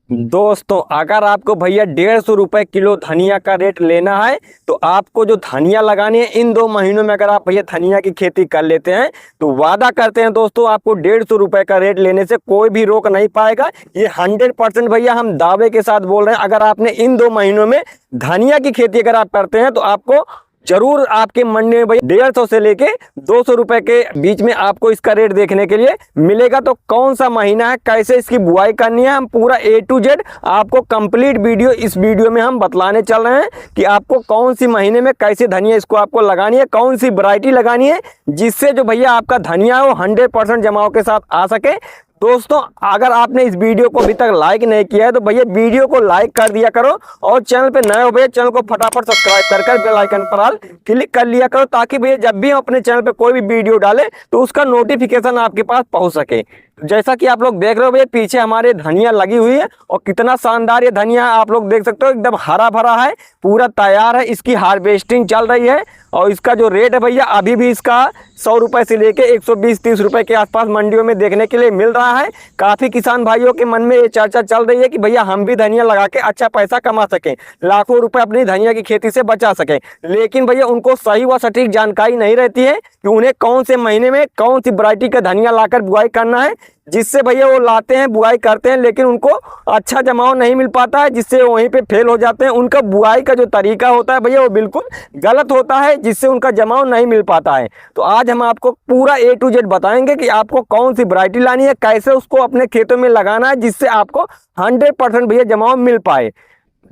दोस्तों अगर आपको भैया 150 रुपये किलो धनिया का रेट लेना है तो आपको जो धनिया लगानी है इन 2 महीनों में, अगर आप भैया धनिया की खेती कर लेते हैं तो वादा करते हैं दोस्तों आपको 150 रुपये का रेट लेने से कोई भी रोक नहीं पाएगा। ये 100% भैया हम दावे के साथ बोल रहे हैं। अगर आपने इन 2 महीनों में धनिया की खेती अगर आप करते हैं तो आपको जरूर आपके मंडी में भैया 150 से लेके 200 रुपए के बीच में आपको इसका रेट देखने के लिए मिलेगा। तो कौन सा महीना है, कैसे इसकी बुआई करनी है, हम पूरा A to Z आपको कंप्लीट वीडियो इस वीडियो में हम बतलाने चल रहे हैं कि आपको कौन सी महीने में कैसे धनिया इसको आपको लगानी है, कौन सी वैरायटी लगानी है जिससे जो भैया आपका धनिया है वो 100% जमाव के साथ आ सके। दोस्तों अगर आपने इस वीडियो को अभी तक लाइक नहीं किया है तो भैया वीडियो को लाइक कर दिया करो और चैनल पे नए हो भैया चैनल को फटाफट सब्सक्राइब कर बेल आइकन पर ऑल क्लिक कर लिया करो, ताकि भैया जब भी हम अपने चैनल पे कोई भी वीडियो डालें तो उसका नोटिफिकेशन आपके पास पहुंच सके। जैसा कि आप लोग देख रहे हो भैया पीछे हमारे धनिया लगी हुई है और कितना शानदार ये धनिया आप लोग देख सकते हो, एकदम हरा भरा है, पूरा तैयार है, इसकी हार्वेस्टिंग चल रही है। और इसका जो रेट है भैया अभी भी इसका 100 रुपये से लेके 120-130 रुपये के आसपास मंडियों में देखने के लिए मिल रहा है। काफ़ी किसान भाइयों के मन में ये चर्चा चल रही है कि भैया हम भी धनिया लगा के अच्छा पैसा कमा सकें, लाखों रुपए अपनी धनिया की खेती से बचा सकें। लेकिन भैया उनको सही व सटीक जानकारी नहीं रहती है कि उन्हें कौन से महीने में कौन सी वैरायटी का धनिया लाकर बुआई करना है, जिससे भैया वो लाते हैं बुआई करते हैं लेकिन उनको अच्छा जमाव नहीं मिल पाता है, जिससे वहीं पे फेल हो जाते हैं। उनका बुआई का जो तरीका होता है भैया वो बिल्कुल गलत होता है, जिससे उनका जमाव नहीं मिल पाता है। तो आज हम आपको पूरा A to Z बताएंगे कि आपको कौन सी वैरायटी लानी है, कैसे उसको अपने खेतों में लगाना है जिससे आपको 100% भैया जमाव मिल पाए।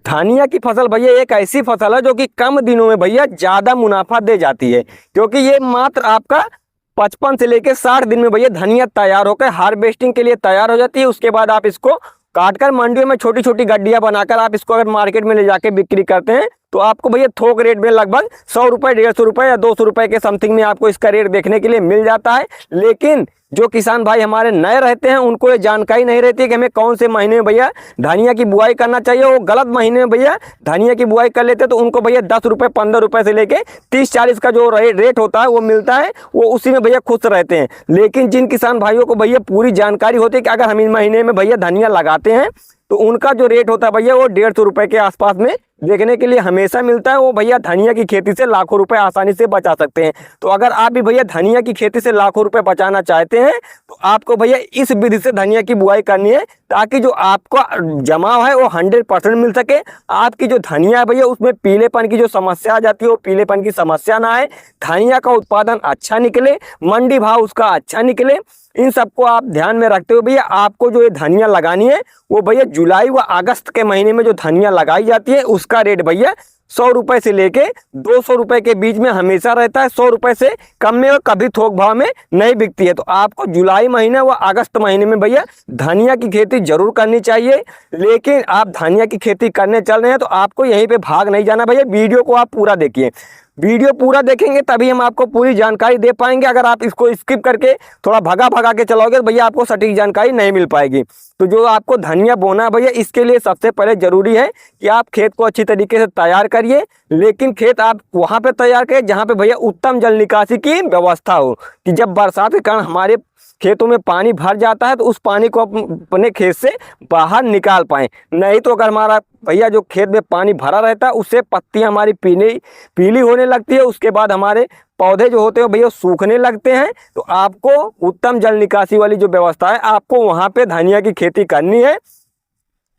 धनिया की फसल भैया एक ऐसी फसल है जो कि कम दिनों में भैया ज़्यादा मुनाफा दे जाती है, क्योंकि ये मात्र आपका 55 से लेके 60 दिन में भैया धनिया तैयार होकर हार्वेस्टिंग के लिए तैयार हो जाती है। उसके बाद आप इसको काटकर मंडियों में छोटी छोटी गड्डियां बनाकर आप इसको अगर मार्केट में ले जाके बिक्री करते हैं तो आपको भैया थोक रेट में लगभग 100 रुपये, 150 रुपये या 200 रुपये के समथिंग में आपको इसका रेट देखने के लिए मिल जाता है। लेकिन जो किसान भाई हमारे नए रहते हैं उनको ये जानकारी नहीं रहती है कि हमें कौन से महीने में भैया धनिया की बुआई करना चाहिए। वो गलत महीने में भैया धनिया की बुआई कर लेते हैं तो उनको भैया 10 रुपये 15 रुपये से लेके 30-40 का जो रेट होता है वो मिलता है, वो उसी में भैया खुश रहते हैं। लेकिन जिन किसान भाइयों को भैया पूरी जानकारी होती है कि अगर हम इन महीने में भैया धनिया लगाते हैं तो उनका जो रेट होता है भैया वो 150 रुपये के आसपास में देखने के लिए हमेशा मिलता है। वो भैया धनिया की खेती से लाखों रुपए आसानी से बचा सकते हैं। तो अगर आप भी भैया धनिया की खेती से लाखों रुपए बचाना चाहते हैं तो आपको भैया इस विधि से धनिया की बुआई करनी है, ताकि जो आपका जमाव है वो 100% मिल सके। आपकी जो धनिया है भैया उसमें पीलेपन की जो समस्या आ जाती है वो पीलेपन की समस्या ना आए, धनिया का उत्पादन अच्छा निकले, मंडी भाव उसका अच्छा निकले। इन सबको आप ध्यान में रखते हुए भैया आपको जो ये धनिया लगानी है वो भैया जुलाई व अगस्त के महीने में जो धनिया लगाई जाती है उसका रेट भैया 100 रुपये से लेके 200 रुपये के बीच में हमेशा रहता है। 100 रुपये से कम में और कभी थोक भाव में नहीं बिकती है। तो आपको जुलाई महीने व अगस्त महीने में भैया धनिया की खेती जरूर करनी चाहिए। लेकिन आप धनिया की खेती करने चल रहे हैं तो आपको यहीं पे भाग नहीं जाना भैया, वीडियो को आप पूरा देखिए। वीडियो पूरा देखेंगे तभी हम आपको पूरी जानकारी दे पाएंगे। अगर आप इसको स्किप करके थोड़ा भगा के चलाओगे तो भैया आपको सटीक जानकारी नहीं मिल पाएगी। तो जो आपको धनिया बोना है भैया इसके लिए सबसे पहले जरूरी है कि आप खेत को अच्छी तरीके से तैयार करिए। लेकिन खेत आप वहाँ पे तैयार करिए जहाँ पे भैया उत्तम जल निकासी की व्यवस्था हो, कि जब बरसात के कारण हमारे खेतों में पानी भर जाता है तो उस पानी को अपने खेत से बाहर निकाल पाएँ। नहीं तो अगर हमारा भैया जो खेत में पानी भरा रहता है उससे पत्तियां हमारी पीली होने लगती है, उसके बाद हमारे पौधे जो होते हैं भैया सूखने लगते हैं। तो आपको उत्तम जल निकासी वाली जो व्यवस्था है आपको वहाँ पे धनिया की खेती करनी है।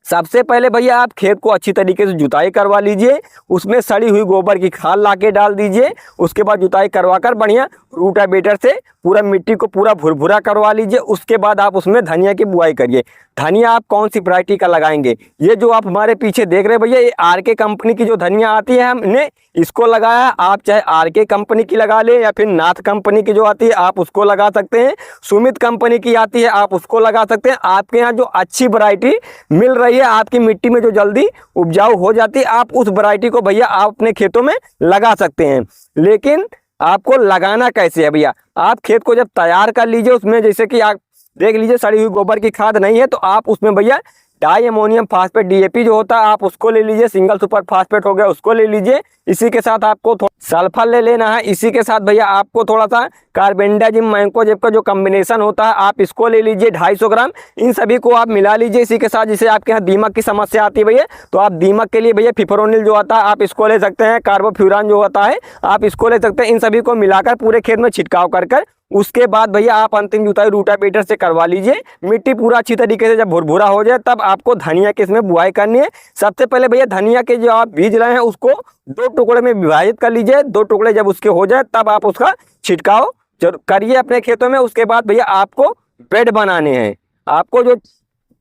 सबसे पहले भैया आप खेत को अच्छी तरीके से जुताई करवा लीजिए, उसमें सड़ी हुई गोबर की खाद ला के डाल दीजिए। उसके बाद जुताई करवाकर बढ़िया रूटावेटर से पूरा मिट्टी को पूरा भुरभुरा करवा लीजिए। उसके बाद आप उसमें धनिया की बुआई करिए। धनिया आप कौन सी वैरायटी का लगाएंगे, ये जो आप हमारे पीछे देख रहे हैं भैया ये RK कंपनी की जो धनिया आती है हमने इसको लगाया है। आप चाहे RK कंपनी की लगा ले या फिर नाथ कंपनी की जो आती है आप उसको लगा सकते हैं, सुमित कंपनी की आती है आप उसको लगा सकते हैं। आपके यहाँ जो अच्छी वैरायटी मिल रही है, आपकी मिट्टी में जो जल्दी उपजाऊ हो जाती है, आप उस वैरायटी को भैया आप अपने खेतों में लगा सकते हैं। लेकिन आपको लगाना कैसे है भैया, आप खेत को जब तैयार कर लीजिए उसमें जैसे कि आप देख लीजिए सड़ी हुई गोबर की खाद नहीं है तो आप उसमें भैया डाई अमोनियम फास्फेट DAP जो होता है आप उसको ले लीजिए, सिंगल सुपर फास्फेट हो गया उसको ले लीजिए। इसी के साथ आपको सल्फर ले लेना है। इसी के साथ भैया आपको थोड़ा सा कार्बेंडाजिम मैंकोजेब का जो कॉम्बिनेशन होता है आप इसको ले लीजिए 250 ग्राम। इन सभी को आप मिला लीजिए। इसी के साथ जैसे आपके यहाँ दीमक की समस्या आती है भैया, तो आप दीमक के लिए भैया फिप्रोनिल जो आता है आप इसको ले सकते हैं, कार्बोफ्यूरान जो होता है आप इसको ले सकते हैं। इन सभी को मिलाकर पूरे खेत में छिड़काव कर उसके बाद भैया आप अंतिम जुताई रूटावेटर से करवा लीजिए। मिट्टी पूरा अच्छी तरीके से जब भुरभुरा हो जाए तब आपको धनिया के इसमें बुआई करनी है। सबसे पहले भैया धनिया के जो आप बीज रहे हैं उसको 2 टुकड़े में विभाजित कर लीजिए। 2 टुकड़े जब उसके हो जाए तब आप उसका छिड़काव करिए अपने खेतों में। उसके बाद भैया आपको बेड बनाने हैं। आपको जो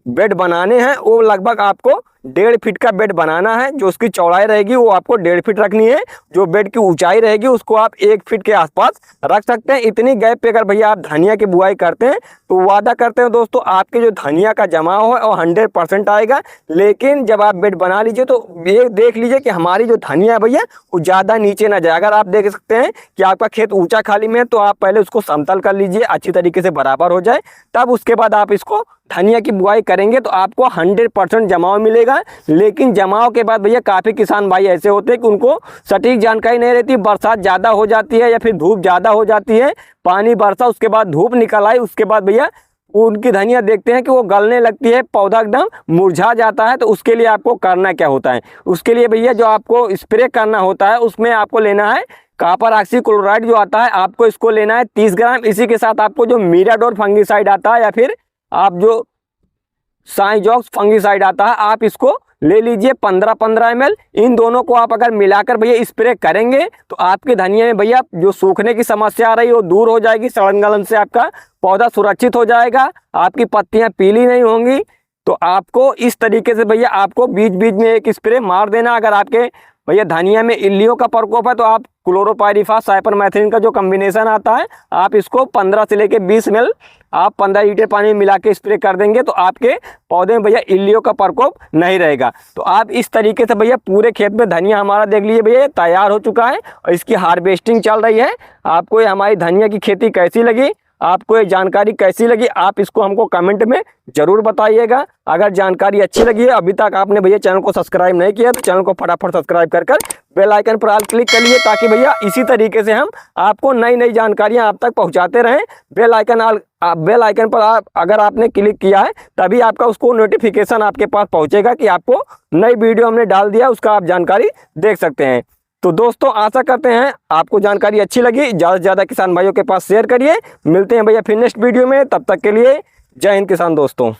बेड बनाने हैं वो लगभग आपको 1.5 फीट का बेड बनाना है। जो उसकी चौड़ाई रहेगी वो आपको 1.5 फीट रखनी है। जो बेड की ऊंचाई रहेगी उसको आप 1 फीट के आसपास रख सकते हैं। इतनी गैप पे अगर भैया आप धनिया की बुआई करते हैं तो वादा करते हैं दोस्तों आपके जो धनिया का जमाव है वो 100% आएगा। लेकिन जब आप बेड बना लीजिए तो ये देख लीजिए कि हमारी जो धनिया है भैया वो ज़्यादा नीचे ना जाए। अगर आप देख सकते हैं कि आपका खेत ऊँचा खाली में है तो आप पहले उसको समतल कर लीजिए, अच्छी तरीके से बराबर हो जाए, तब उसके बाद आप इसको धनिया की बुआई करेंगे तो आपको 100% जमाव मिलेगा। लेकिन जमाव के बाद भैया काफ़ी किसान भाई ऐसे होते हैं कि उनको सटीक जानकारी नहीं रहती, बरसात ज़्यादा हो जाती है या फिर धूप ज़्यादा हो जाती है, पानी बरसा उसके बाद धूप निकल आई, उसके बाद भैया उनकी धनिया देखते हैं कि वो गलने लगती है, पौधा एकदम मुरझा जाता है। तो उसके लिए आपको करना क्या होता है, उसके लिए भैया जो आपको स्प्रे करना होता है उसमें आपको लेना है कॉपर ऑक्सीक्लोराइड जो आता है आपको इसको लेना है 30 ग्राम। इसी के साथ आपको जो मीराडोर फंगिसाइड आता है या फिर आप जो साइजॉक्स फंगिसाइड आता है आप इसको ले लीजिए 15-15 ml। इन दोनों को आप अगर मिलाकर भैया स्प्रे करेंगे तो आपके धनिया में भैया जो सूखने की समस्या आ रही है वो दूर हो जाएगी। सड़न गलन से आपका पौधा सुरक्षित हो जाएगा, आपकी पत्तियां पीली नहीं होंगी। तो आपको इस तरीके से भैया आपको बीच बीच में एक स्प्रे मार देना। अगर आपके भैया धनिया में इल्लियों का प्रकोप है तो आप क्लोरोपाइरिफास साइपरमेथ्रिन का जो कॉम्बिनेशन आता है आप इसको 15 से लेके 20 ml आप 15 लीटर पानी में मिला के स्प्रे कर देंगे तो आपके पौधे में भैया इल्लियों का प्रकोप नहीं रहेगा। तो आप इस तरीके से भैया पूरे खेत में धनिया हमारा देख लीजिए भैया तैयार हो चुका है और इसकी हार्वेस्टिंग चल रही है। आपको ये हमारी धनिया की खेती कैसी लगी, आपको ये जानकारी कैसी लगी, आप इसको हमको कमेंट में जरूर बताइएगा। अगर जानकारी अच्छी लगी है, अभी तक आपने भैया चैनल को सब्सक्राइब नहीं किया तो चैनल को फटाफट सब्सक्राइब कर बेल आइकन पर ऑल क्लिक कर लिए ताकि भैया इसी तरीके से हम आपको नई नई जानकारियां आप तक पहुंचाते रहें। बेल आइकन पर अगर आपने क्लिक किया है तभी आपका उसको नोटिफिकेशन आपके पास पहुंचेगा कि आपको नई वीडियो हमने डाल दिया, उसका आप जानकारी देख सकते हैं। तो दोस्तों आशा करते हैं आपको जानकारी अच्छी लगी, ज़्यादा से ज़्यादा किसान भाइयों के पास शेयर करिए। मिलते हैं भैया फिर नेक्स्ट वीडियो में, तब तक के लिए जय हिंद किसान दोस्तों।